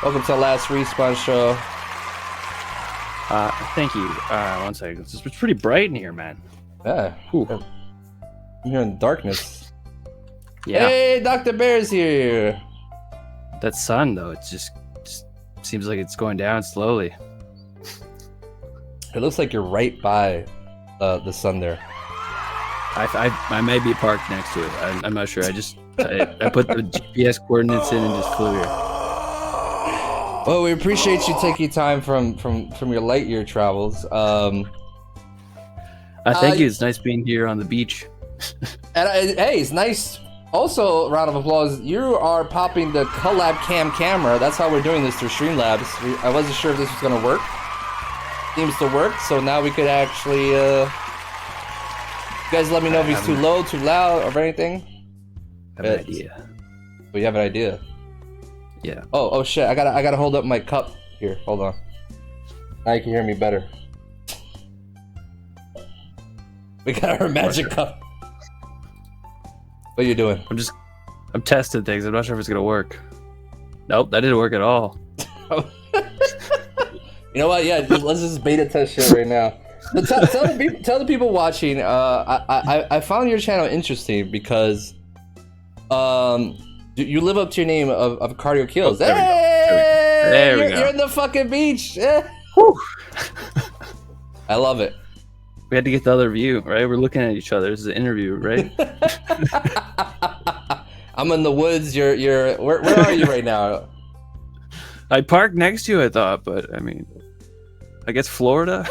Welcome to the LastRespawn Show. Thank you. One second. It's pretty bright in here, man. Yeah. Whew. I'm here in the darkness. Yeah. Hey, Dr. Bear's here. That sun, though, it just seems like it's going down slowly. It looks like you're right by the sun there. I may be parked next to it. I'm not sure. I put the GPS coordinates in and just flew here. Well, we appreciate you taking time from your light year travels. Thank you. It's nice being here on the beach. And hey, it's nice. Also, round of applause. You are popping the collab camera. That's how we're doing this through Streamlabs. I wasn't sure if this was gonna work. Seems to work. So now we could actually. You guys, let me know if he's too low, too loud, or anything. I have an idea. But you have an idea. Yeah. Oh shit! I gotta hold up my cup here. Hold on. Now you can hear me better. We got our magic cup. What are you doing? I'm testing things. I'm not sure if it's gonna work. Nope, that didn't work at all. You know what? Yeah, let's just beta test shit right now. So tell the people watching. I found your channel interesting because you live up to your name of Cardio Kills. Oh, there we go. You're in the fucking beach. I love it. We had to get the other view, right? We're looking at each other. This is an interview, right? I'm in the woods. You're where are you right now? I parked next to you, I thought, but I mean, I guess Florida.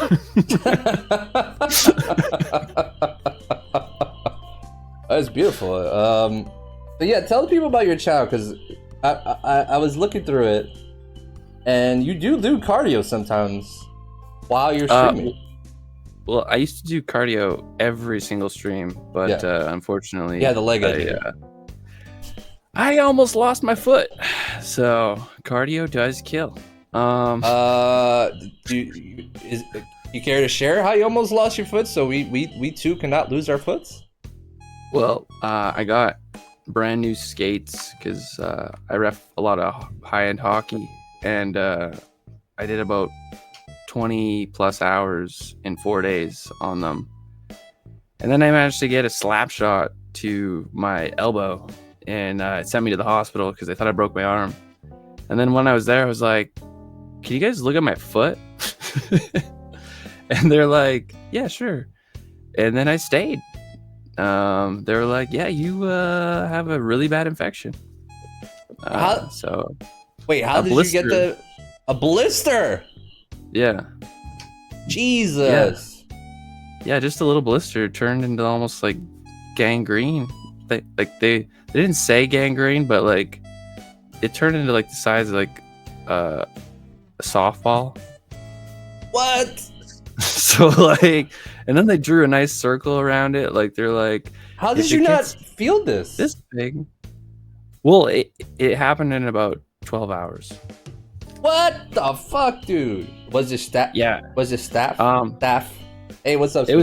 That's beautiful. But yeah, tell the people about your channel because I was looking through it, and you do cardio sometimes while you're streaming. Well, I used to do cardio every single stream, but unfortunately, the leg idea. I almost lost my foot, so cardio does kill. Do you care to share how you almost lost your foot so we too cannot lose our foots? Well, I got brand new skates because I ref a lot of high-end hockey, and I did about 20 plus hours in 4 days on them, and then I managed to get a slap shot to my elbow, and it sent me to the hospital because they thought I broke my arm. And then when I was there, I was like, can you guys look at my foot? And they're like, yeah, sure. And then I stayed. They were like, yeah, you have a really bad infection. How did you get a blister? Yeah. Jesus. Yeah, just a little blister turned into almost like gangrene. They didn't say gangrene, but like it turned into like the size of like a softball. What? So like, and then they drew a nice circle around it. Like they're like, how did you not feel this big? Well, it happened in about 12 hours. What the fuck, dude? Was it staff? Yeah. Was it staff? Staff. Hey, what's up? It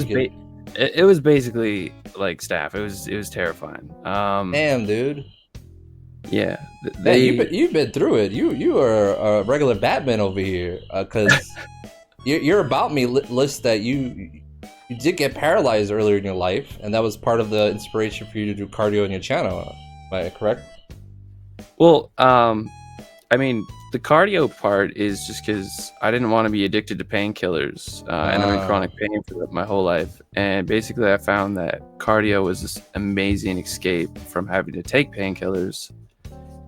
was basically like staff. It was terrifying. Damn, dude. Yeah. You've been through it. You are a regular Batman over here. Cause your About Me list that you did get paralyzed earlier in your life, and that was part of the inspiration for you to do cardio on your channel. Am I correct? Well, I mean, the cardio part is just because I didn't want to be addicted to painkillers, and I'm in chronic pain for my whole life. And basically, I found that cardio was this amazing escape from having to take painkillers,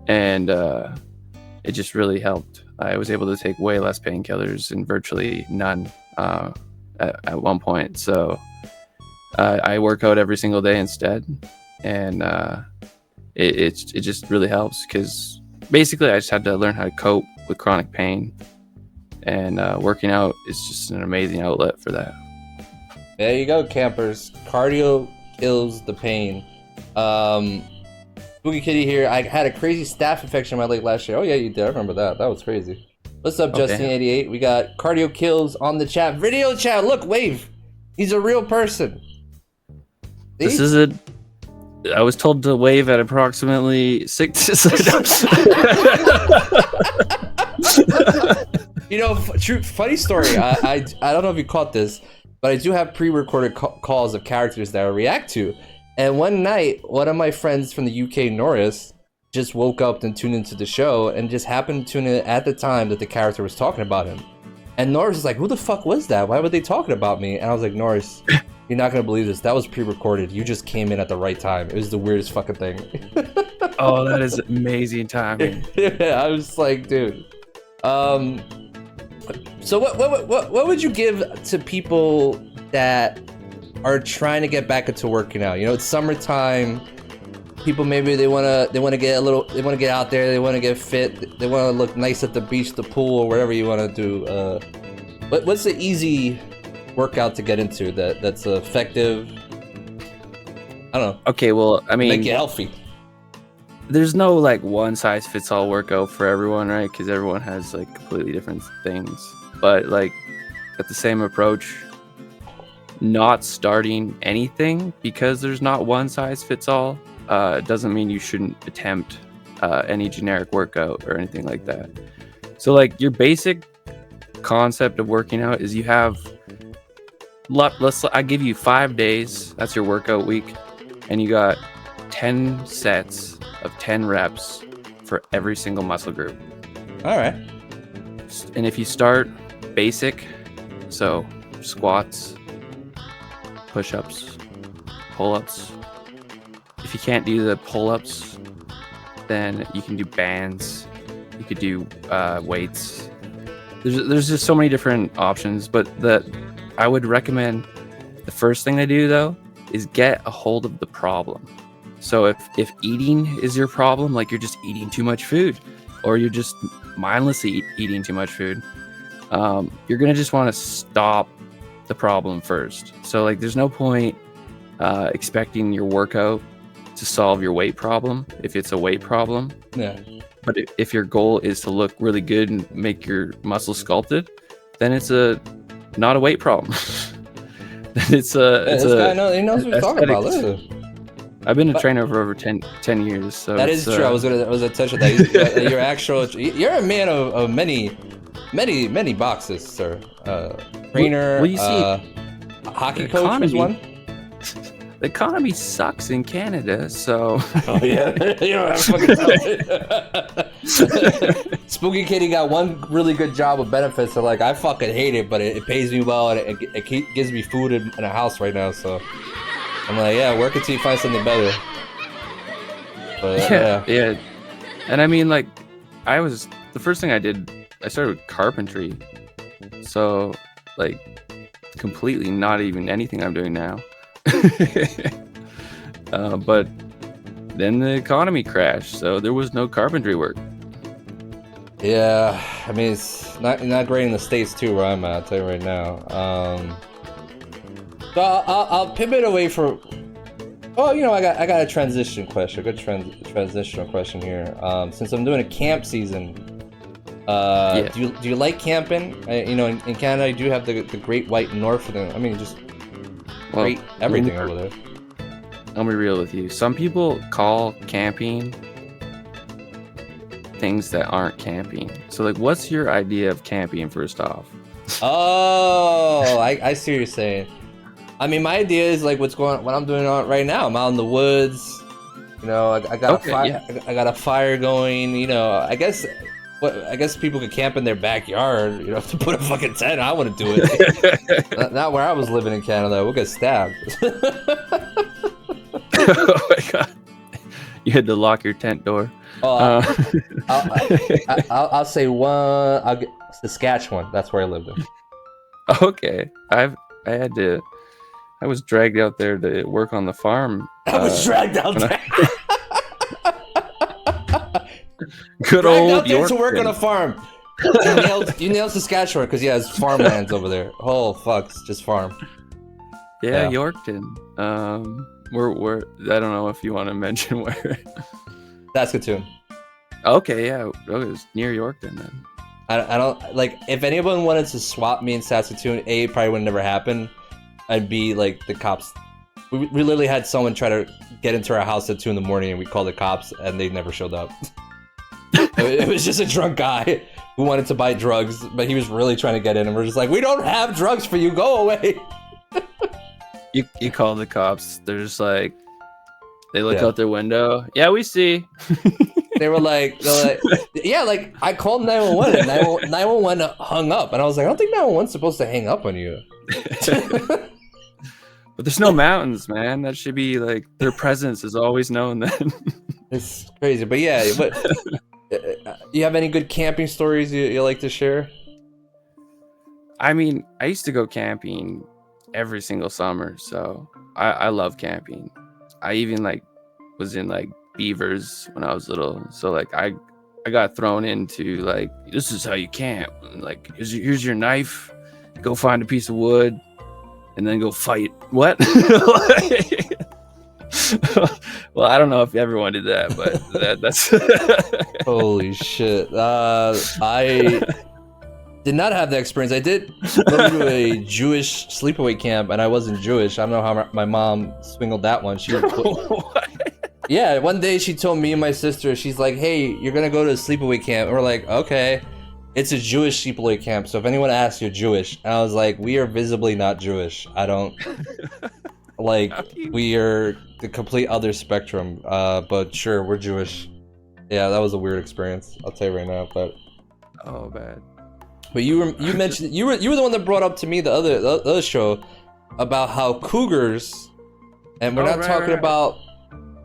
and it just really helped. I was able to take way less painkillers and virtually none at one point. So I work out every single day instead, and it just really helps because basically I just had to learn how to cope with chronic pain, and working out is just an amazing outlet for that. There you go, campers. Cardio kills the pain. Spooky Kitty here. I had a crazy staph infection in my leg last year. Oh yeah, you did. I remember that. That was crazy. What's up, Justin88? We got Cardio Kills on the chat. Video chat. Look, Wave. He's a real person. See? This is it. I was told to wave at approximately 6. You know, true funny story. I don't know if you caught this, but I do have pre-recorded calls of characters that I react to. And one night, one of my friends from the UK, Norris, just woke up and tuned into the show and just happened to tune in at the time that the character was talking about him. And Norris was like, "Who the fuck was that? Why were they talking about me?" And I was like, "Norris, you're not gonna believe this. That was pre-recorded. You just came in at the right time. It was the weirdest fucking thing." Oh, that is amazing timing. Yeah, I was like, dude. So what would you give to people that are trying to get back into working out? You know, it's summertime. People maybe they wanna get out there, they wanna get fit, they wanna look nice at the beach, the pool, or whatever you wanna do. What's the easy workout to get into that's effective? I don't know. Okay, well, I mean, make you healthy. There's no like one size fits all workout for everyone, right? Because everyone has like completely different things. But like at the same approach, not starting anything because there's not one size fits all doesn't mean you shouldn't attempt any generic workout or anything like that. So like your basic concept of working out is you have I give you 5 days, that's your workout week, and you got 10 sets of 10 reps for every single muscle group. All right. And if you start basic, so squats, push-ups, pull-ups. If you can't do the pull-ups, then you can do bands. You could do weights. There's just so many different options, but I would recommend the first thing to do though is get a hold of the problem. So if eating is your problem, like you're just eating too much food, or you're just mindlessly eating too much food, you're gonna just want to stop the problem first. So like there's no point expecting your workout to solve your weight problem if it's a weight problem. Yeah. But if your goal is to look really good and make your muscles sculpted, then it's not a weight problem. It's this guy knows what he's talking about. Listen. I've been a trainer for over 10 years. So that is true. I was gonna touch on that. You're a man of many boxes, sir. Trainer, well, you see, hockey coach was one. The economy sucks in Canada, so. Oh yeah, you don't have to fucking tell it. Spooky Kitty got one really good job with benefits. So like, I fucking hate it, but it pays me well, and it gives me food in a house right now. So I'm like, yeah, work until you find something better. But, yeah. And I mean, like, the first thing I did, I started with carpentry. So, like, completely not even anything I'm doing now. But then the economy crashed, so there was no carpentry work. Yeah, I mean, it's not great in the States too, where I'm at, I'll tell you right now. So I'll pivot away from. Oh, you know, I got a transition question, a good transitional question here. Since I'm doing a camp season, Yeah. do you like camping? You know, in Canada, you do have the Great White North. I mean, just great everything over there. I'll be real with you. Some people call camping things that aren't camping. So, like, what's your idea of camping, first off? Oh, I see what you're saying. I mean, my idea is like what I'm doing right now. I'm out in the woods. You know, I got a fire. Yeah. I got a fire going. You know, I guess people could camp in their backyard. You know, to put a fucking tent. I wouldn't do it. Not where I was living in Canada. We'll get stabbed. Oh my god! You had to lock your tent door. I'll say one. I'll get Saskatchewan. That's where I lived in. Okay, I was dragged out there to work on the farm. I was dragged out there. Good old out there Yorkton. To work on a farm. You nailed Saskatchewan because it's farmlands over there. Oh fuck, it's just farm. Yeah, Yorkton. We're I don't know if you want to mention where. Saskatoon. Okay, yeah, it was near Yorkton then. I don't like if anyone wanted to swap me in Saskatoon. A, it probably would never happen. I'd be like the cops. We literally had someone try to get into our house at 2 a.m. and we called the cops and they never showed up. It was just a drunk guy who wanted to buy drugs, but he was really trying to get in, and we're just like, we don't have drugs for you, go away. You call the cops. They're just like, they look out their window. Yeah, we see. They were like, yeah, like I called 911 and 911 hung up, and I was like, I don't think 911's supposed to hang up on you. But there's no mountains, man. That should be like their presence is always known then. It's crazy, but yeah. But you have any good camping stories you like to share? I mean, I used to go camping every single summer, so I love camping. I even like was in like beavers when I was little, so like I got thrown into like, this is how you camp. Like here's your knife. Go find a piece of wood. And then go fight. What? Well, I don't know if everyone did that, but that's holy shit. I did not have that experience. I did go to a Jewish sleepaway camp, and I wasn't Jewish. I don't know how my mom swingled that one. Yeah, one day she told me and my sister, she's like, hey, you're gonna go to a sleepaway camp. And we're like, okay. It's a Jewish sleepaway camp, so if anyone asks, you're Jewish. And I was like, we are visibly not Jewish. I don't... like, we are the complete other spectrum. But sure, we're Jewish. Yeah, that was a weird experience. I'll tell you right now, but... Oh, bad. But you mentioned... You were the one that brought up to me the other show about how cougars... And we're not talking about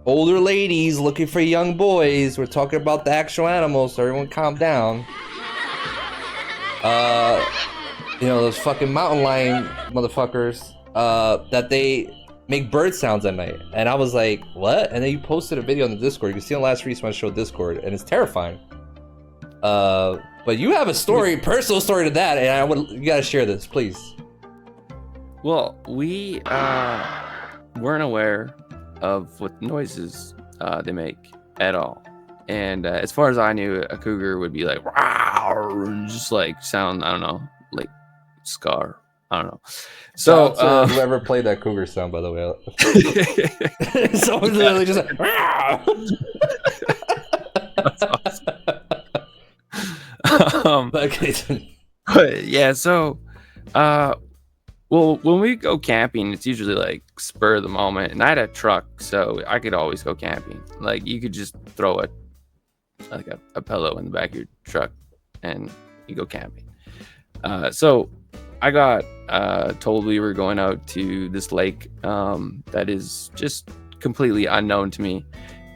older ladies looking for young boys. We're talking about the actual animals, so everyone calm down. You know, those fucking mountain lion motherfuckers, that they make bird sounds at night. And I was like, what? And then you posted a video on the Discord. You can see on LastRespawn Show Discord, and it's terrifying. But you have a story, personal story to that, and you gotta share this, please. Well, we weren't aware of what noises they make at all. And as far as I knew, a cougar would be like, wow, just like sound, I don't know, like scar. I don't know. So whoever played that cougar sound, by the way. Someone's literally just like, wow. That's awesome. Okay. But yeah, so well, when we go camping, it's usually like spur of the moment, and I had a truck, so I could always go camping. Like you could just throw a pillow in the back of your truck and you go camping. So I got told we were going out to this lake that is just completely unknown to me,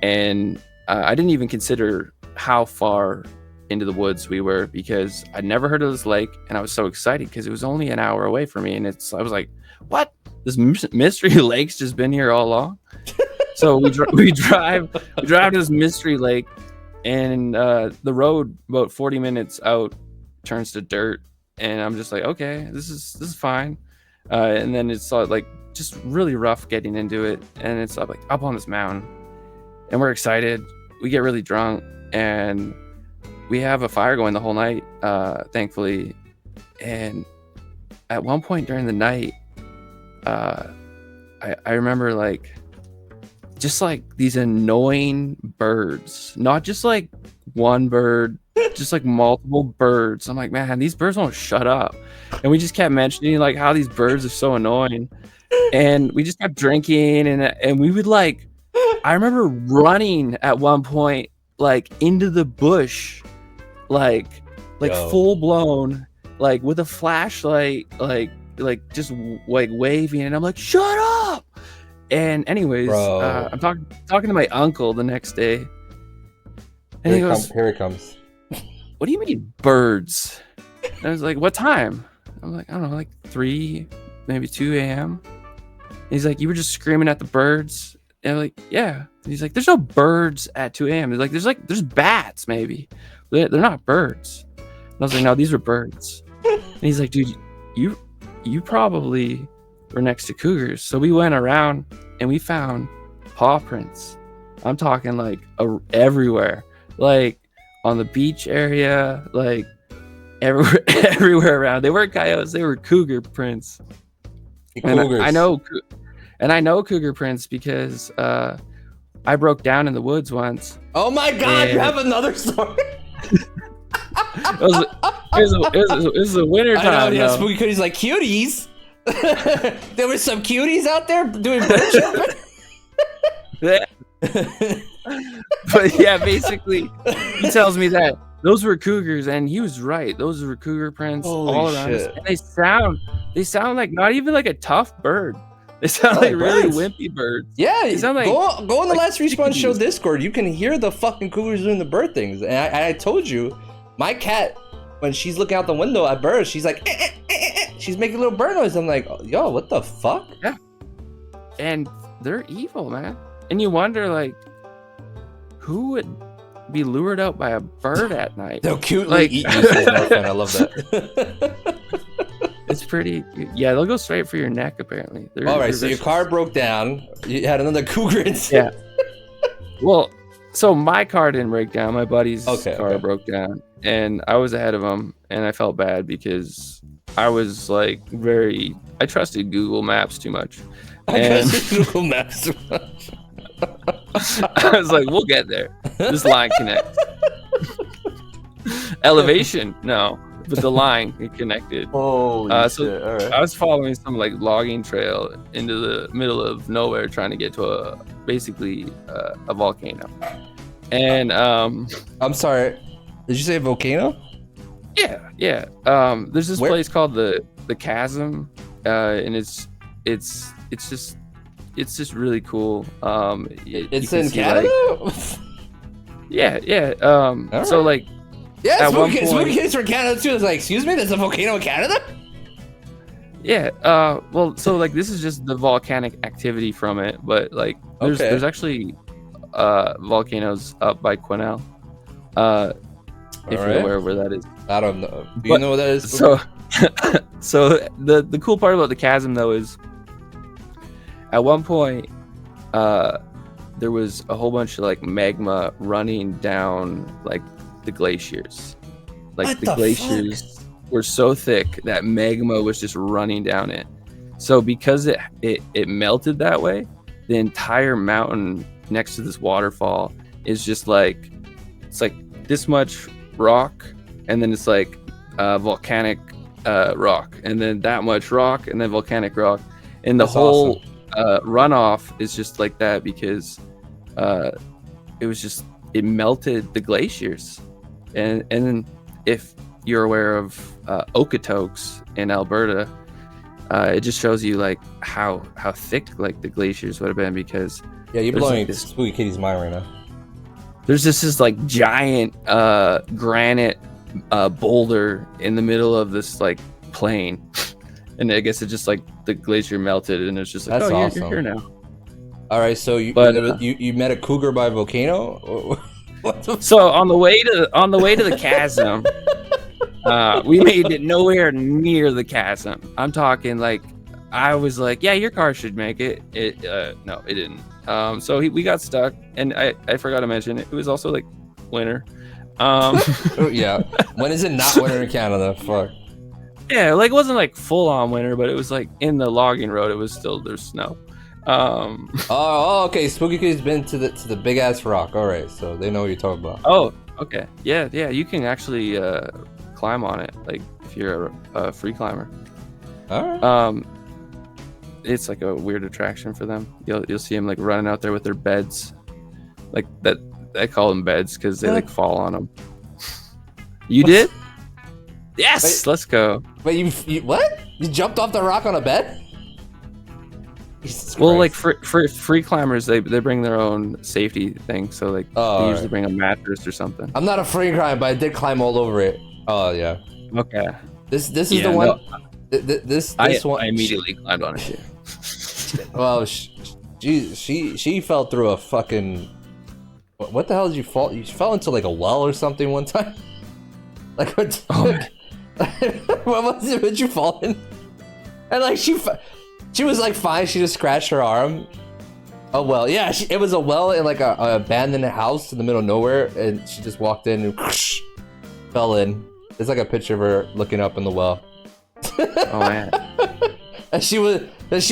and I didn't even consider how far into the woods we were, because I'd never heard of this lake, and I was so excited because it was only an hour away from me, and I was like, what, this mystery lake's just been here all along? So we drive to this mystery lake, and the road about 40 minutes out turns to dirt, and I'm just like, okay, this is fine. And then it's like just really rough getting into it, and it's like up on this mountain, and we're excited. We get really drunk, and we have a fire going the whole night, thankfully. And at one point during the night, I remember like just like these annoying birds, not just like one bird, just like multiple birds. I'm like, man, these birds won't shut up. And we just kept mentioning like how these birds are so annoying, and we just kept drinking, and we would like, I remember running at one point like into the bush, like full blown, like with a flashlight, like just like waving, and I'm like, shut up. And anyways, I'm talking to my uncle the next day, and he goes, here it comes. What do you mean birds? And I was like, what time? I'm like, I don't know, like 3, maybe 2 a.m. And he's like, you were just screaming at the birds? And I'm like, yeah. And he's like, there's no birds at 2 a.m. There's bats maybe. They're not birds. And I was like, no, these were birds. And he's like, dude, you probably were next to cougars. So we went around and we found paw prints. I'm talking like everywhere, like on the beach area, like everywhere around. They weren't coyotes, they were cougar prints. And I know cougar prints because I broke down in the woods once. Oh my god, you have another story? It was the winter time. I know, yeah, though. Spooky Cody's like, cuties? There were some cuties out there doing bird jumping? Yeah. But yeah, basically, he tells me that those were cougars, and he was right. Those were cougar prints Holy all around us. shit. And they sound like not even like a tough bird. They sound like really birds. wimpy birds. Yeah, They sound like, go on the like Last Respawn Show chickadees. Discord. You can hear the fucking cougars doing the bird things. And I told you, my cat, when she's looking out the window at birds, she's like, she's making little bird noise. I'm like, yo, what the fuck? Yeah. And they're evil, man. And you wonder, like, who would be lured out by a bird at night? They'll cutely Like- eat you, says Northman. I love that. It's pretty. Yeah, they'll go straight for your neck. Apparently. All right, they're so your vicious. car broke down. You had another cougar incident. Yeah. Well, so my car didn't break down. My buddy's Okay, car okay. broke down, and I was ahead of him, and I felt bad because I was like I trusted Google Maps too much. I And trusted Google Maps too much. I was like, we'll get there. This line connects. Elevation, no, but the line it connected. Holy So shit! All right. I was following some like logging trail into the middle of nowhere, trying to get to basically a volcano. And I'm sorry. Did you say volcano? yeah. There's this Where? place called the Chasm, and it's just really cool. It's you can in see, Canada. like- yeah. All So right. like. Yeah, At one Spooky point- Kids from Canada too. It's like, excuse me, there's a volcano in Canada? Yeah, well, so like this is just the volcanic activity from it, but like there's actually volcanoes up by Quesnel. If Alright. you're aware of where that is. I don't know. Do you But- know what that is? So so the cool part about the chasm though is at one point there was a whole bunch of like magma running down like the glaciers. Like What the the glaciers were so thick that magma was just running down it. So because it melted that way, the entire mountain next to this waterfall is just like it's like this much rock, and then it's like volcanic rock, and then that much rock, and then volcanic rock, and the That's whole runoff is just like that because it melted the glaciers. And then if you're aware of Okotoks in Alberta, it just shows you like how thick like the glaciers would have been because Yeah, you're there's, blowing like, this- Spooky Kitty's mind right now. there's this like giant granite boulder in the middle of this like plain. And I guess it just like the glacier melted and it's just like, That's oh, awesome. you're here now. All right, so you met a cougar by a volcano? What the So on the way to the chasm, we made it nowhere near the chasm. I'm talking like I was like, yeah, your car should make it. No, it didn't. So we got stuck, and I forgot to mention it was also like winter. Oh, yeah. When is it not winter in Canada? Fuck. Yeah, like it wasn't like full on winter, but it was like in the logging road. It was still there's snow. Oh, okay. Spooky Kitty's been to the big ass rock. All right, so they know what you're talking about. Oh, okay. Yeah. You can actually climb on it, like if you're a free climber. All right. It's like a weird attraction for them. You'll see them like running out there with their beds, like that. I call them beds because they like fall on them. You did? Yes. Wait. Let's go. Wait, you what? You jumped off the rock on a bed? Jesus Well, like Christ. for free climbers, they bring their own safety thing. So like Oh, they all usually right. bring a mattress or something. I'm not a free climber, but I did climb all over it. Oh yeah. Okay. This is Yeah, the one. no. This I one. immediately climbed on it too. Well, she fell through a fucking. What the hell did you fall? You fell into like a well or something one time. Like what? Oh. What was it? Did you fall in? And like she was like fine. She just scratched her arm. Oh well, yeah. It was a well in like a abandoned house in the middle of nowhere, and she just walked in and fell in. There's like a picture of her looking up in the well. Oh man. And she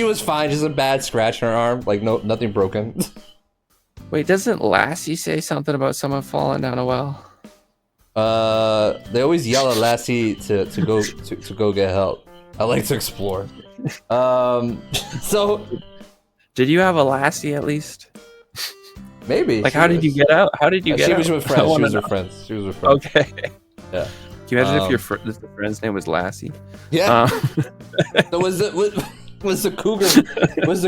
was fine, just a bad scratch on her arm, like nothing broken. Wait, doesn't Lassie say something about someone falling down a well? They always yell at Lassie to go get help. I like to explore. So Did you have a Lassie at least? maybe. Like, how did you get out? How did you get She out? was with friends. She was with friends. She was with friends. Okay. Yeah. Can you imagine if if the friend's name was Lassie? Yeah. So was the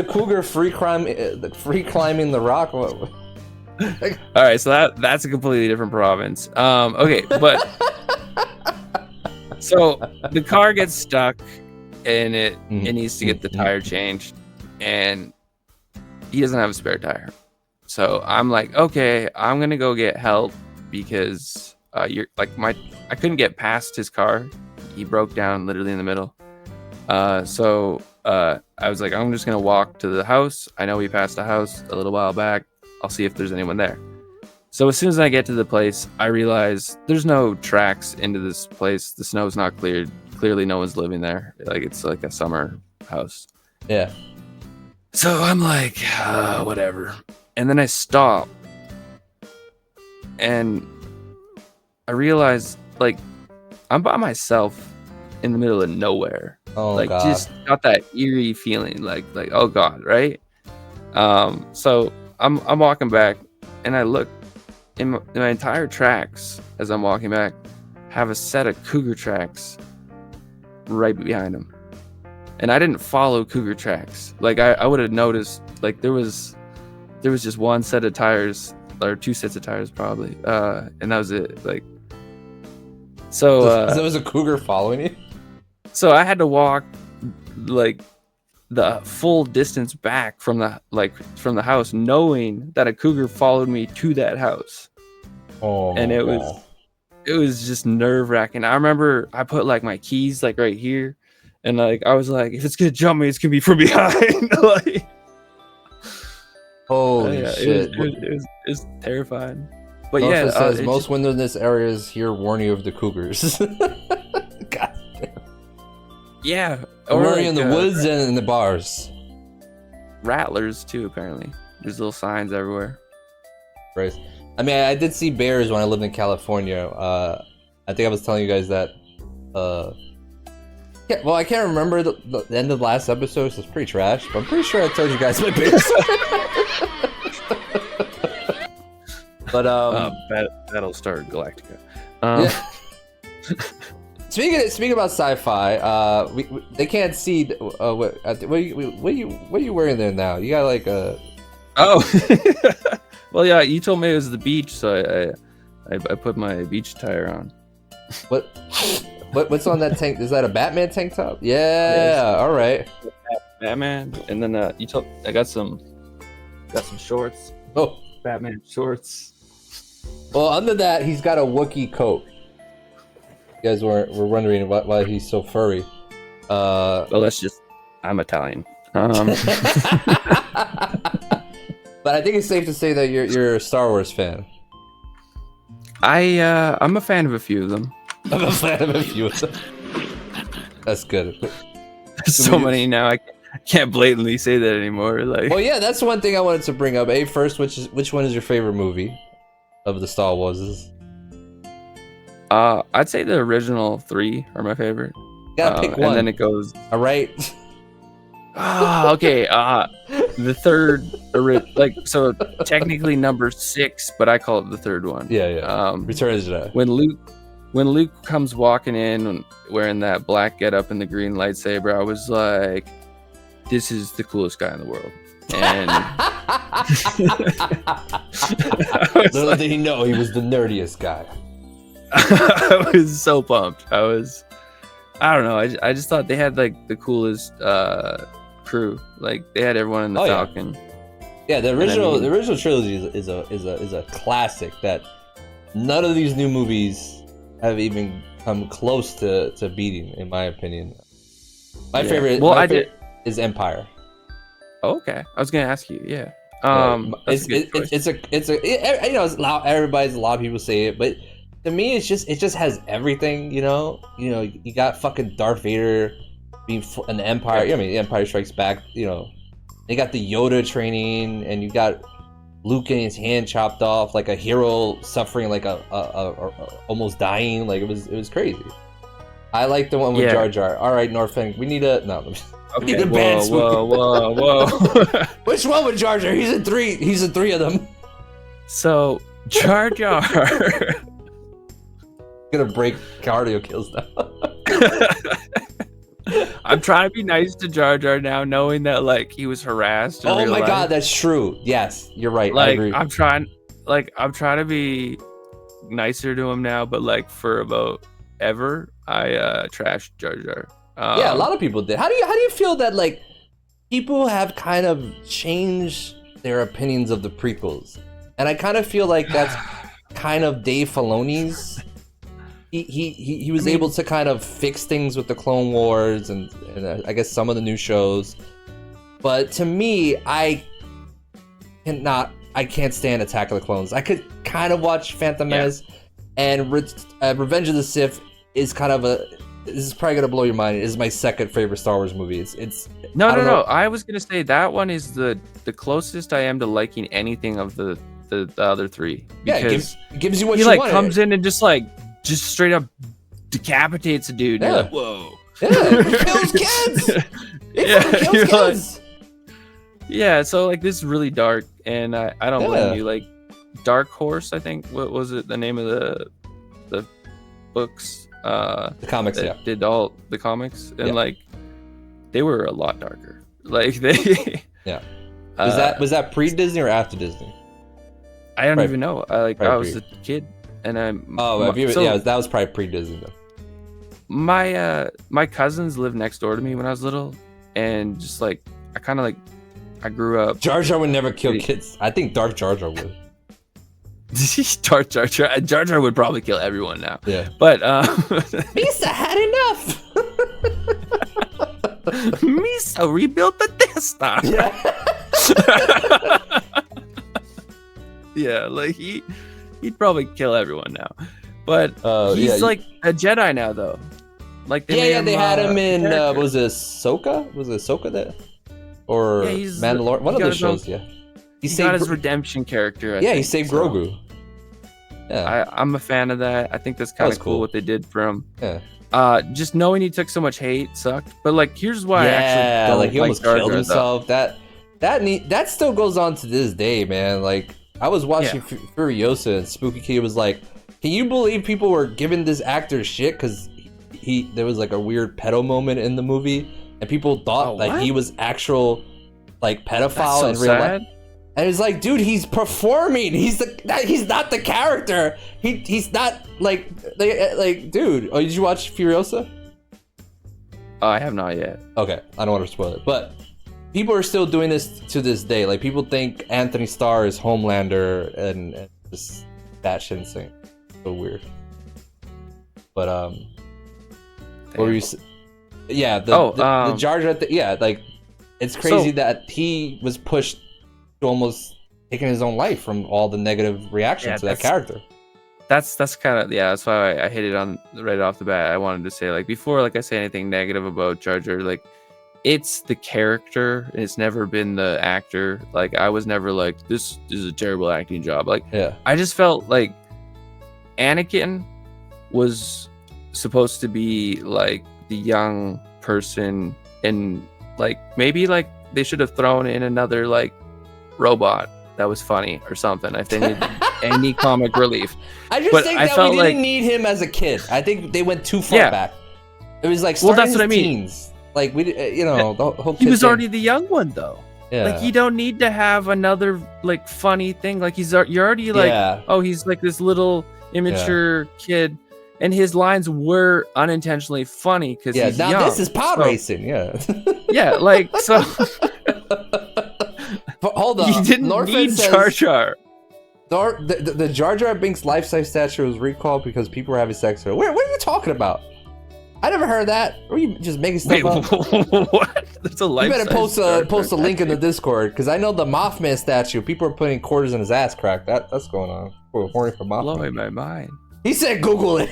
cougar free climbing the rock? All right, so that's a completely different province. Okay, but so the car gets stuck, and it needs to get the tire changed, and he doesn't have a spare tire. So I'm like, okay, I'm gonna go get help because I couldn't get past his car. He broke down literally in the middle. So I was like, I'm just gonna walk to the house. I know we passed a house a little while back. I'll see if there's anyone there. So as soon as I get to the place, I realize there's no tracks into this place. The snow's not cleared. Clearly no one's living there. Like, it's like a summer house. Yeah. So I'm like, whatever. And then I stop. And I realize, like, I'm by myself in the middle of nowhere. Oh, like, God. just got that eerie feeling, like oh God, right? So I'm walking back, and I look in my entire tracks as I'm walking back, have a set of cougar tracks right behind them, and I didn't follow cougar tracks. Like, I would have noticed, like, there was just one set of tires, or two sets of tires probably, and that was it. Like, so there was a cougar following you. So I had to walk like the full distance back from the house, knowing that a cougar followed me to that house. Oh, and it was just nerve-wracking. I remember I put like my keys like right here, and like I was like, if it's gonna jump me, it's gonna be from behind. Like, holy shit! It was terrifying. But also yeah, says most wilderness areas here warn you of the cougars. God. Yeah, or like, in the woods and in the bars. Rattlers too, apparently. There's little signs everywhere. Right. I mean, I did see bears when I lived in California. I think I was telling you guys that. Yeah, well, I can't remember the end of the last episode, so it's pretty trash. But I'm pretty sure I told you guys my bears. But Battlestar Galactica. Yeah. Speaking about sci-fi, they can't see. What are you wearing there now? You got like a. Oh, well, yeah. You told me it was the beach, so I put my beach attire on. What's on that tank? Is that a Batman tank top? Yeah. Yes. All right. Batman, and then I got some shorts. Oh, Batman shorts. Well, under that, he's got a Wookiee coat. You guys were wondering why he's so furry. Well, that's just, I'm Italian. But I think it's safe to say that you're a Star Wars fan. I'm a fan of a few of them. I'm a fan of a few of them. That's good. There's so many now. I can't blatantly say that anymore. Like, well, yeah, that's one thing I wanted to bring up. First, which one is your favorite movie of the Star Warses? I'd say the original 3 are my favorite. You gotta pick one. And then it goes. All right. Okay. The third, like, so technically number 6, but I call it the third one. Yeah. Return of the Jedi. When Luke comes walking in wearing that black getup and the green lightsaber, I was like, this is the coolest guy in the world. And little did he know he was the nerdiest guy. I was so pumped. I don't know. I just thought they had like the coolest crew. Like, they had everyone in the Falcon. Yeah, the original trilogy is a classic that none of these new movies have even come close to beating, in my opinion. My favorite. Is Empire. Oh, okay, I was gonna ask you. Yeah. It's you know, it's loud. A lot of people say it, but to me, it just has everything. You know, you got fucking Darth Vader being an Empire. I mean, Empire Strikes Back. You know, you got the Yoda training, and you got Luke getting his hand chopped off, like a hero suffering, like a almost dying. Like it was crazy. I like the one with Jar Jar. All right, Norfang, we need a no. We need a bad whoa. Which one with Jar Jar? He's in three. He's in three of them. So Jar Jar. Gonna break cardio kills now. I'm trying to be nice to Jar Jar now, knowing that like he was harassed. Oh my god, that's true. Yes, you're right. Like I agree. I'm trying to be nicer to him now, but like for about ever, I trashed Jar Jar. Yeah, a lot of people did. How do you feel that like people have kind of changed their opinions of the prequels? And I kind of feel like that's kind of Dave Filoni's. He was able to kind of fix things with the Clone Wars and I guess some of the new shows. But to me, I can't stand Attack of the Clones. I could kind of watch Phantom Menace, and Revenge of the Sith is kind of this is probably gonna blow your mind. It is my second favorite Star Wars movie. It's no. I was gonna say that one is the closest I am to liking anything of the other three. Because it gives you what you want. He want. Comes in and just straight up decapitates a dude. Yeah. You're like, whoa. Yeah, he kills kids. Kills kids. Yeah, so like this is really dark, and I don't blame you. Like Dark Horse, I think. What was it? The name of the books? The comics. That did all the comics, and like they were a lot darker. Like they. Yeah. Was that pre Disney or after Disney? I don't even know. I was a kid, and I'm. That was probably pre Disney though. My cousins lived next door to me when I was little, and just like I grew up. Jar Jar would never kill kids. I think Dark Jar Jar would. Jar Jar would probably kill everyone now. Yeah. But Misa had enough. Misa rebuilt the Death Star. Yeah. Yeah, like he'd probably kill everyone now. But he's like a Jedi now though. Like they had him in was it Ahsoka? Was it Ahsoka that? Or Mandalorian? One of those shows, He got his redemption character. He saved Grogu. Yeah, I'm a fan of that. I think that's kind of cool what they did for him. Yeah. Just knowing he took so much hate sucked. But like, here's why I actually don't he almost Jar killed Jar, himself. That still goes on to this day, man. Like I was watching Furiosa, and Spooky Kid was like, "Can you believe people were giving this actor shit because there was like a weird pedo moment in the movie?" And people thought he was actual like pedophile in real life. And it's like, dude, he's performing. He's not the character. He's not like dude. Oh, did you watch Furiosa? I have not yet. Okay, I don't want to spoil it, but people are still doing this to this day. Like people think Anthony Starr is Homelander and just that shit insane. So weird. But what were you? Yeah, the Jar Jar. Like it's crazy that he was pushed to almost taking his own life from all the negative reaction to that character. That's kind of that's why I hit it on right off the bat. I wanted to say like before I say anything negative about Jar Jar, like it's the character. It's never been the actor. Like I was never like this is a terrible acting job. Like I just felt like Anakin was supposed to be like the young person, and like maybe like they should have thrown in another like robot that was funny or something if they need any comic relief. I just think that we didn't need him as a kid. I think they went too far back. It was like starting his teens. Like we, the whole. He was already the young one though. Yeah. Like you don't need to have another like funny thing. Like you're already like he's like this little immature kid. And his lines were unintentionally funny because he's young. This is pod racing, like so. Hold on, he didn't need Jar Jar. The Jar Jar Binks life-size statue was recalled because people were having sex with her. What are you talking about? I never heard that. Or are you just making stuff up? What? That's a life. You better post a link in the Discord because I know the Mothman statue. People are putting quarters in his ass crack. That's going on. We're horny for Mothman. Blowing my mind. He said, "Google it.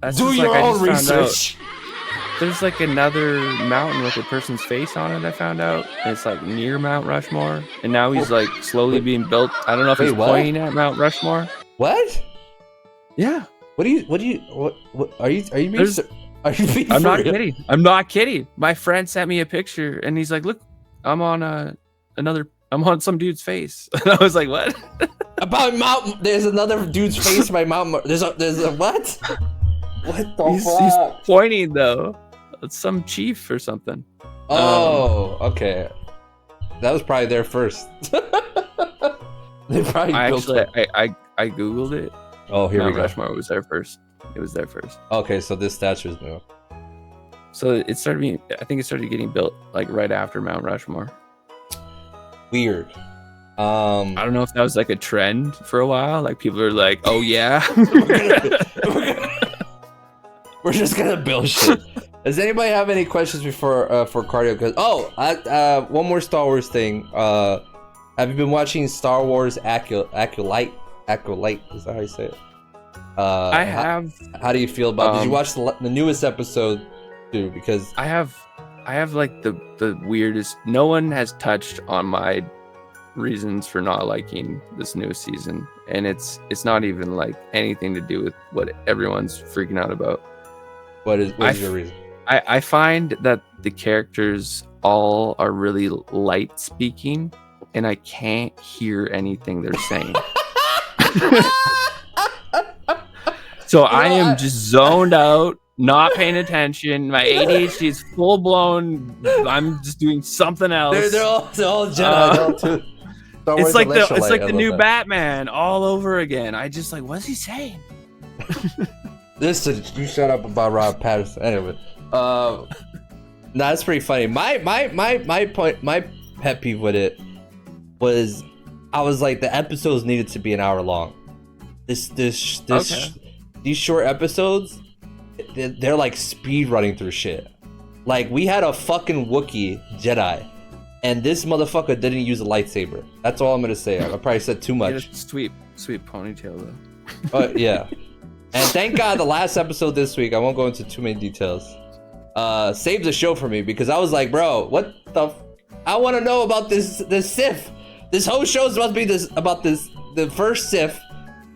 That's Do your own research." there's like another mountain with a person's face on it. I found out and it's like near Mount Rushmore, and now he's like slowly being built. I don't know if he's pointing at Mount Rushmore. What? Yeah. What are you are you being I'm not kidding. I'm not kidding. My friend sent me a picture and he's like, "Look, I'm on I'm on some dude's face." And I was like, "What?" There's another dude's face by Mount. There's a what? What the fuck? He's pointing though. It's some chief or something. Oh, okay. That was probably there first. They probably I googled it. Oh, here we go. Rushmore was there first. It was there first. Okay, so this statue is new. So it started being. I think it started getting built like right after Mount Rushmore. Weird. I don't know if that was like a trend for a while. Like people are like, "Oh yeah, we're just gonna build shit." Does anybody have any questions before for cardio? Because one more Star Wars thing. Have you been watching Star Wars Acolyte? Acolyte, is that how you say it? I have. How do you feel about? Did you watch the newest episode too? Because I have like the weirdest. No one has touched on my reasons for not liking this new season, and it's not even like anything to do with what everyone's freaking out about. What is your reason? I find that the characters all are really light speaking, and I can't hear anything they're saying. So I am just zoned out, not paying attention. My ADHD is full blown. I'm just doing something else. They're all Jedi. It's like the new Batman all over again. I just like, what's he saying? Listen, you shut up about Rob Patterson. Anyway, that's pretty funny. My pet peeve with it was, I was like, the episodes needed to be an hour long. These short episodes, they're like speed running through shit. Like, we had a fucking Wookiee Jedi, and this motherfucker didn't use a lightsaber. That's all I'm gonna say. I probably said too much. Sweet ponytail though. Yeah. And thank God the last episode this week, I won't go into too many details, saved the show for me, because I was like, bro, what the I want to know about this Sith. This whole show is supposed to be the first Sith,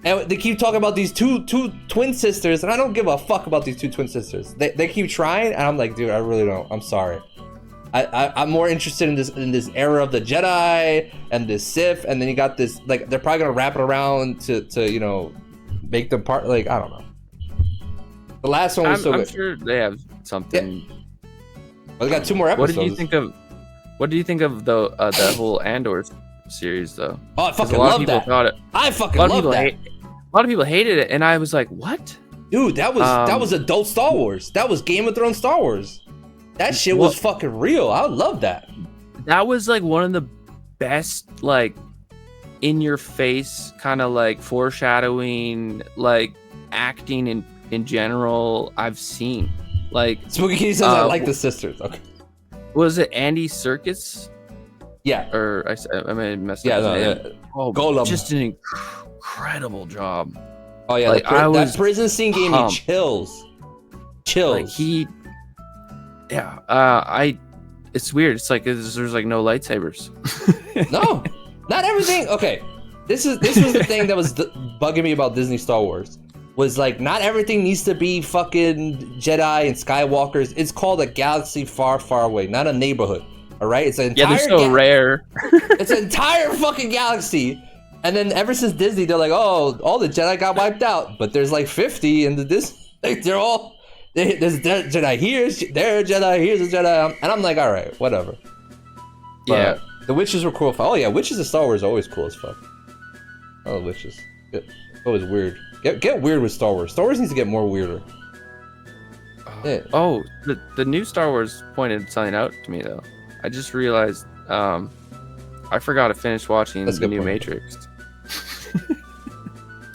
and they keep talking about these two twin sisters, and I don't give a fuck about these two twin sisters. They keep trying, and I'm like, dude, I really don't. I'm sorry. I'm more interested in this era of the Jedi and this Sith, and then you got this, like, they're probably gonna wrap it around to make them part, like, I don't know. The last one was I'm sure they have something. Yeah. Well, they got 2 more episodes. What do you think of the whole Andor series though? Oh, I fucking love that. I fucking love that. A lot of people hated it, and I was like, what? Dude, that was adult Star Wars. That was Game of Thrones Star Wars. That shit was fucking real. I love that. That was like one of the best, like, in your face kind of like foreshadowing, like acting in general I've seen. Like, Spooky Kitty says I like the sisters. Okay. Was it Andy Serkis? Yeah. Or I may have messed up his name. Oh, Golem. Just an incredible job. Oh yeah, like, that prison scene gave me chills. Like it's weird. It's like there's like no lightsabers. No, not everything. Okay, this was the thing that was bugging me about Disney Star Wars. Was like, not everything needs to be fucking Jedi and Skywalkers. It's called a galaxy far, far away, not a neighborhood. All right, it's an entire they're so rare. It's an entire fucking galaxy. And then ever since Disney, they're like, oh, all the Jedi got wiped out, but there's like 50 in like, they're all. There's a Jedi here, there a Jedi, here's a Jedi, and I'm like, all right, whatever. Yeah, but the witches were cool. Oh yeah, witches in Star Wars are always cool as fuck. Oh, witches, always weird. Get weird with Star Wars. Star Wars needs to get more weirder. Yeah. Oh, the new Star Wars pointed something out to me though. I just realized I forgot to finish watching the new Matrix.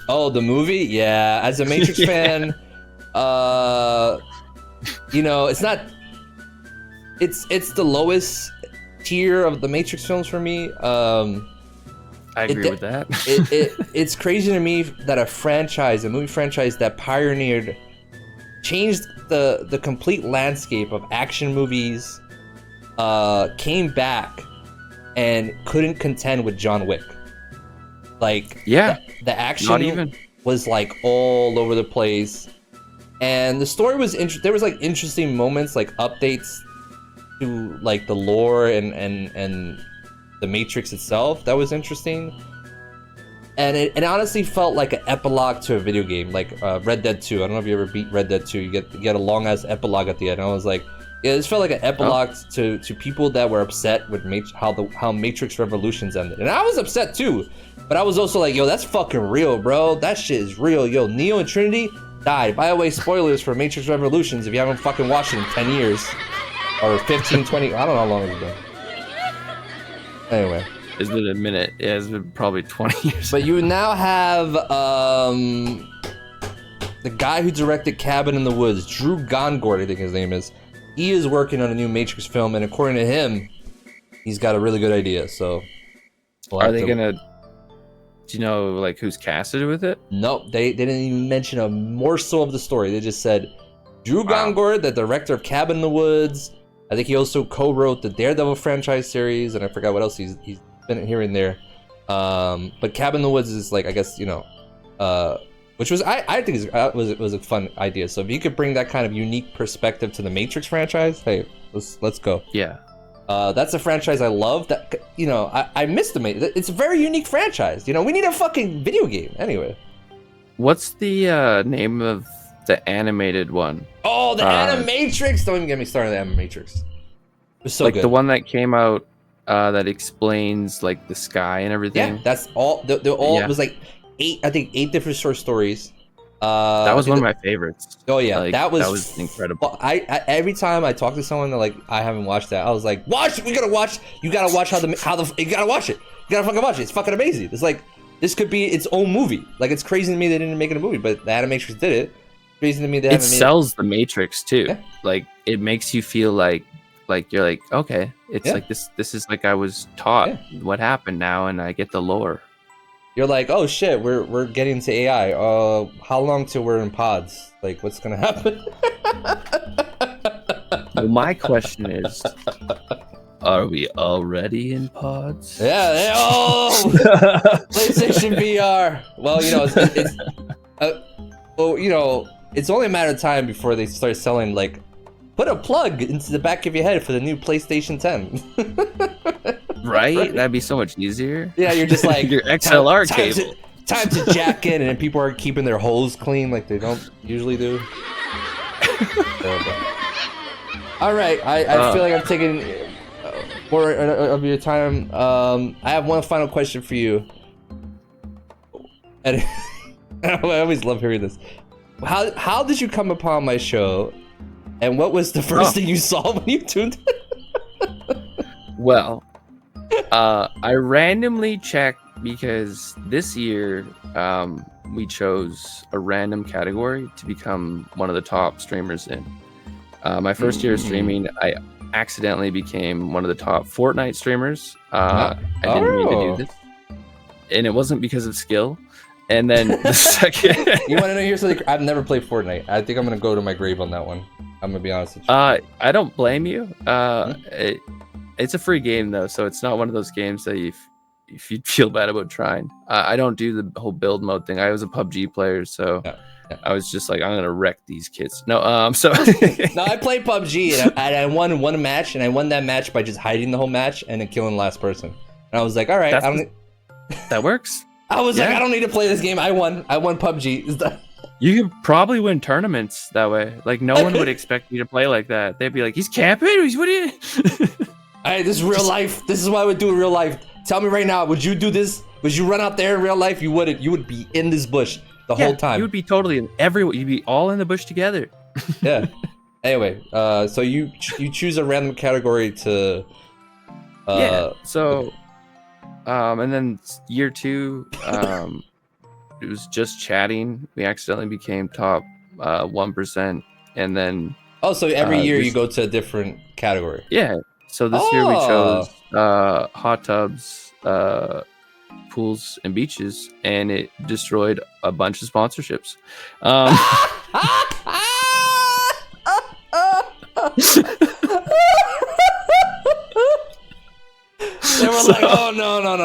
Oh, the movie? Yeah, as a Matrix fan. It's not. It's the lowest tier of the Matrix films for me. I agree with that. It's crazy to me that a movie franchise that pioneered changed the complete landscape of action movies, came back and couldn't contend with John Wick. Like, yeah, the action not even was like all over the place, and the story was there was like interesting moments, like updates to like the lore and the Matrix itself that was interesting. And it honestly felt like an epilogue to a video game, like Red Dead 2. I don't know if you ever beat Red Dead 2. You get a long ass epilogue at the end. And I was like, yeah, this felt like an epilogue to people that were upset with how Matrix Revolutions ended. And I was upset too, but I was also like, yo, that's fucking real, bro. That shit is real. Yo, Neo and Trinity died. By the way, spoilers for Matrix Revolutions if you haven't fucking watched it in 10 years or 15, 20. I don't know how long it's been. Anyway. It's been a minute. Yeah, it's been probably 20 years. But you now have the guy who directed Cabin in the Woods, Drew Gongord, I think his name is. He is working on a new Matrix film, and according to him, he's got a really good idea. So, are they gonna? Do you know like who's casted with it? Nope, they didn't even mention a morsel of the story. They just said Drew Gongord, the director of Cabin in the Woods. I think he also co-wrote the Daredevil franchise series, and I forgot what else he's been here and there. But Cabin in the Woods is like, I guess, you know, which was I think was a fun idea. So if you could bring that kind of unique perspective to the Matrix franchise, hey, let's go. Yeah. That's a franchise I love. That, you know, I miss the Matrix. It's a very unique franchise. You know, we need a fucking video game. Anyway. What's the name of the animated one? Oh, the Animatrix! Don't even get me started on the Animatrix. It was so like good. The one that came out that explains like the sky and everything. Yeah, that's all. They're all. It was like eight different short stories. That was one of my favorites. Oh yeah, like, that was incredible. I every time I talk to someone, they're like, I haven't watched that. I was like, watch! We gotta watch. You gotta watch you gotta watch it. You gotta fucking watch it. It's fucking amazing. It's like this could be its own movie. Like, it's crazy to me they didn't make it a movie, but the Animatrix did it. Crazy to me they it sells the Matrix too. Yeah. Like, it makes you feel like you're like, okay, it's like this is like I was taught what happened now, and I get the lore. You're like, oh shit, we're getting to AI. How long till we're in pods? Like, what's gonna happen? Well, my question is, are we already in pods? Yeah. PlayStation VR. Well, you know, it's only a matter of time before they start selling, like, put a plug into the back of your head for the new PlayStation 10. Right? That'd be so much easier. Yeah, you're just like your XLR cable. Time to jack in, and then people are keeping their hose clean like they don't usually do. All right, I feel like I'm taking more of your time. I have one final question for you. And I always love hearing this. How did you come upon my show, and what was the first thing you saw when you tuned in? Well, I randomly checked because this year we chose a random category to become one of the top streamers in. My first year of streaming, I accidentally became one of the top Fortnite streamers. I didn't mean to do this, and it wasn't because of skill. And then the second, you want to know? Here's something. I've never played Fortnite. I think I'm gonna go to my grave on that one. I'm gonna be honest with you. I don't blame you. It's a free game though, so it's not one of those games that if you'd feel bad about trying. I don't do the whole build mode thing. I was a PUBG player, so I was just like, I'm gonna wreck these kids. No, so no, I played PUBG and I won one match, and I won that match by just hiding the whole match and then killing the last person. And I was like, all right, that works. I was like, I don't need to play this game. I won PUBG. You could probably win tournaments that way. Like, no one would expect you to play like that. They'd be like, he's camping? What are you? Hey, this is real life. This is what I would do in real life. Tell me right now, would you do this? Would you run out there in real life? You wouldn't. You would be in this bush the whole time. You would be totally in everywhere. You'd be all in the bush together. Yeah. Anyway, so you choose a random category to. So. And then year 2, it was just chatting. We accidentally became top 1%, and then so every year you go to a different category. Yeah. So this year we chose hot tubs, pools, and beaches, and it destroyed a bunch of sponsorships. No.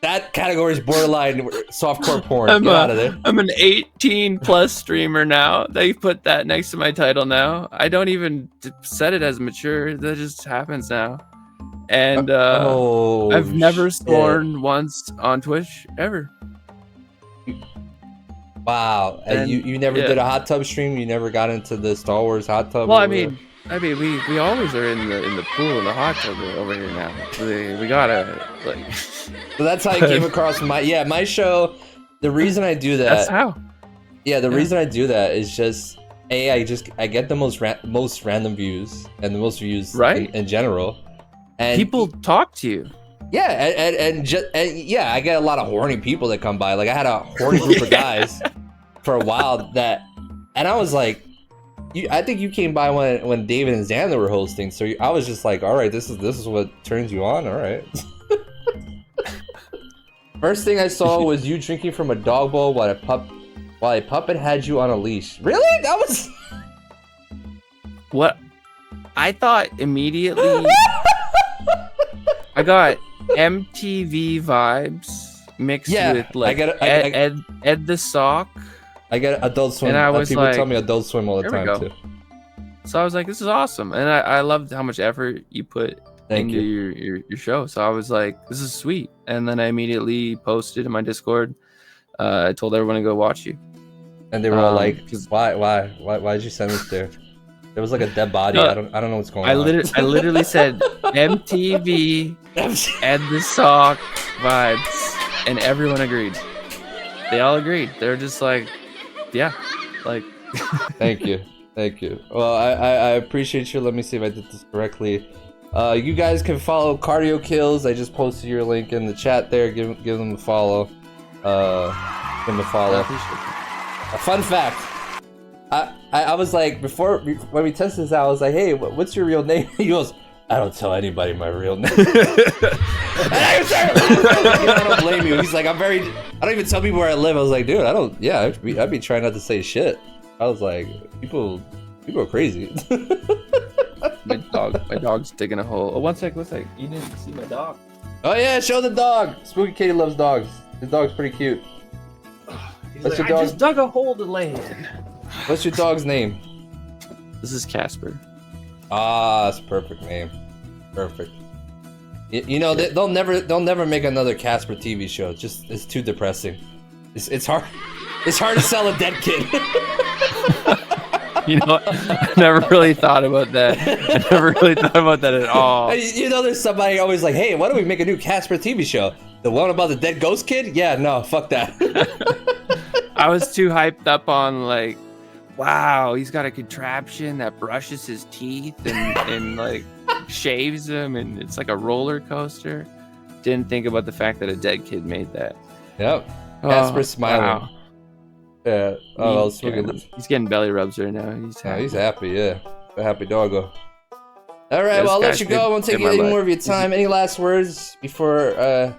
That category is borderline softcore porn. Get out of there. I'm an 18 plus streamer now. They put that next to my title now. I don't even set it as mature. That just happens now. And I've never sworn once on Twitch ever. Wow. And you never did a hot tub stream? You never got into the Star Wars hot tub? Well, I mean, we always are in the pool, in the hot tub over here now. We gotta like. So that's how I came across my show. The reason I do that. That's how. Yeah, the reason I do that is just I get the most random views and the most views in general. And people talk to you. Yeah, and I get a lot of horny people that come by. Like I had a horny group of guys for a while and I was like, I think you came by when David and Xander were hosting. So I was just like, all right, this is what turns you on. All right. First thing I saw was you drinking from a dog bowl while a puppet had you on a leash. Really? That was what I thought immediately. I got MTV vibes mixed with like Ed the Sock. I get Adult Swim. And I was people like, tell me Adult Swim all the time too. So I was like, this is awesome, and I loved how much effort you put into your show. So I was like, this is sweet. And then I immediately posted in my Discord. I told everyone to go watch you. And they were all like, why did you send this there? There was like a dead body. I don't know what's going on. I literally said MTV and the Sock vibes, and everyone agreed. They all agreed. They're just like, yeah, like. Thank you. Well, I appreciate you. Let me see if I did this correctly. You guys can follow Cardio Kills. I just posted your link in the chat there. Give them a follow. Give them a follow. A fun fact. I was like, when we tested this out, I was like, hey, what's your real name? He goes, I don't tell anybody my real name. And I don't blame you. He's like, I don't even tell people where I live. I was like, dude, I'd be trying not to say shit. I was like, people are crazy. My dog's digging a hole. Oh, one sec. You didn't see my dog. Oh yeah, show the dog. Spooky Kitty loves dogs. His dog's pretty cute. What's your dog? I just dug a hole to lay in. What's your dog's name? This is Casper. Ah, it's a perfect name. Perfect. You know, they'll never make another Casper TV show. It's too depressing. It's hard. It's hard to sell a dead kid. You know, I never really thought about that. I never really thought about that at all. You know, there's somebody always like, hey, why don't we make a new Casper TV show? The one about the dead ghost kid? Yeah, no, fuck that. I was too hyped up on like, wow, he's got a contraption that brushes his teeth and like shaves them, and it's like a roller coaster. Didn't think about the fact that a dead kid made that. Yep. Casper smiling. Wow. Yeah. Oh, he's getting belly rubs right now. He's happy. He's happy. Yeah, a happy doggo. All right. Well, I'll let you go. I won't take any more of your time. Any last words before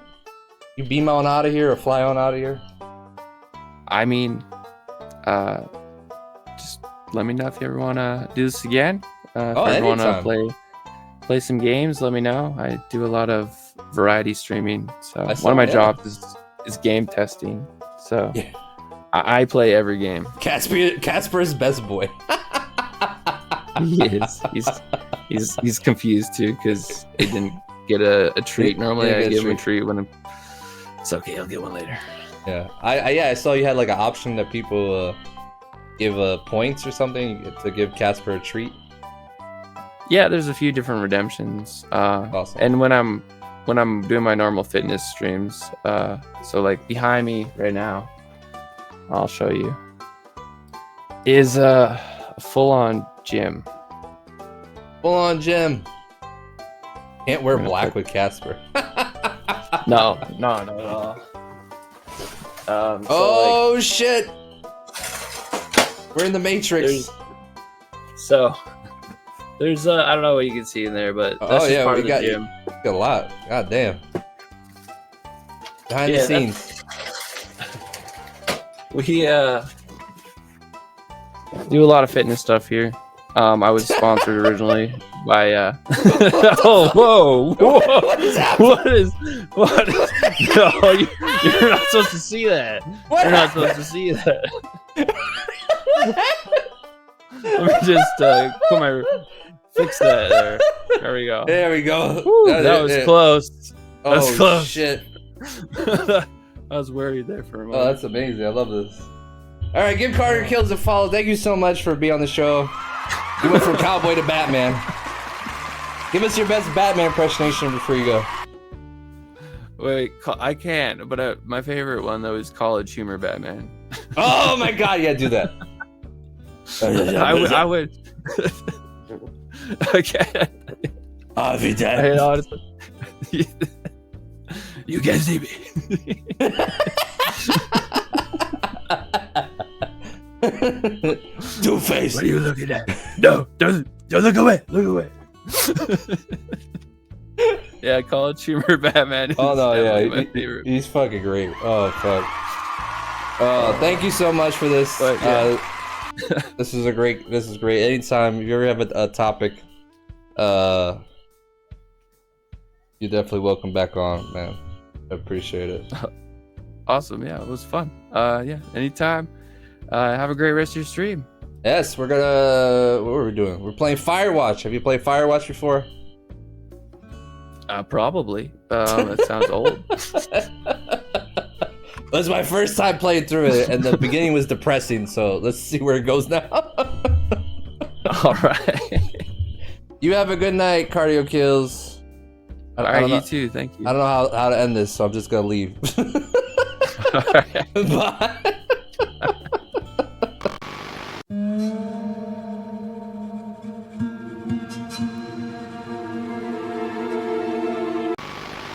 you beam on out of here or fly on out of here? I mean, just let me know if you ever want to do this again. If you ever want to play some games, let me know. I do a lot of variety streaming. So one of my jobs is game testing. So yeah. I play every game. Casper's best boy. He is. He's confused too because he didn't get a treat. Normally I give him a treat when it's okay. I'll get one later. Yeah. I saw you had like an option that people give points or something to give Casper a treat. Yeah, there's a few different redemptions. Awesome. And when I'm doing my normal fitness streams, so like behind me right now, I'll show you, is a full-on gym. Full-on gym. Can't wear black with Casper. No, not at all. Shit! We're in the Matrix. There's I don't know what you can see in there, but that's just part of the gym. A lot. God damn. Behind the scenes. We do a lot of fitness stuff here. I was sponsored originally by oh whoa. What is happening? What is no, you're not supposed to see that. What You're not happened? supposed to see that. Let me just fix that there. There we go. There we go. Woo, that was close. Oh close. shit. I was worried there for a moment. Oh, that's amazing. I love this. All right, give Carter Kills a follow. Thank you so much for being on the show. You went from cowboy to Batman. Give us your best Batman impersonation before you go. Wait, I can, but my favorite one though is College Humor Batman. Oh my god, yeah, do that. I would. Okay. I'll be I dead. honestly. You can see me. Two-Face. What are you looking at? No, don't look away. Look away. Yeah, College Humor Batman. Is Oh no, definitely yeah, my favorite. he's fucking great. Oh fuck. Thank you so much for this. But, yeah. This is great. Anytime if you ever have a topic, you're definitely welcome back on, man. I appreciate it. Awesome. Yeah, it was fun. Yeah, anytime. Have a great rest of your stream. Yes, we're gonna. What are we doing? We're playing Firewatch. Have you played Firewatch before? Probably. That sounds old. It was my first time playing through it, and the beginning was depressing. So let's see where it goes now. All right. You have a good night, Cardio Kills. All right, you too. Thank you. I don't know how to end this, so I'm just gonna leave. All right. Bye.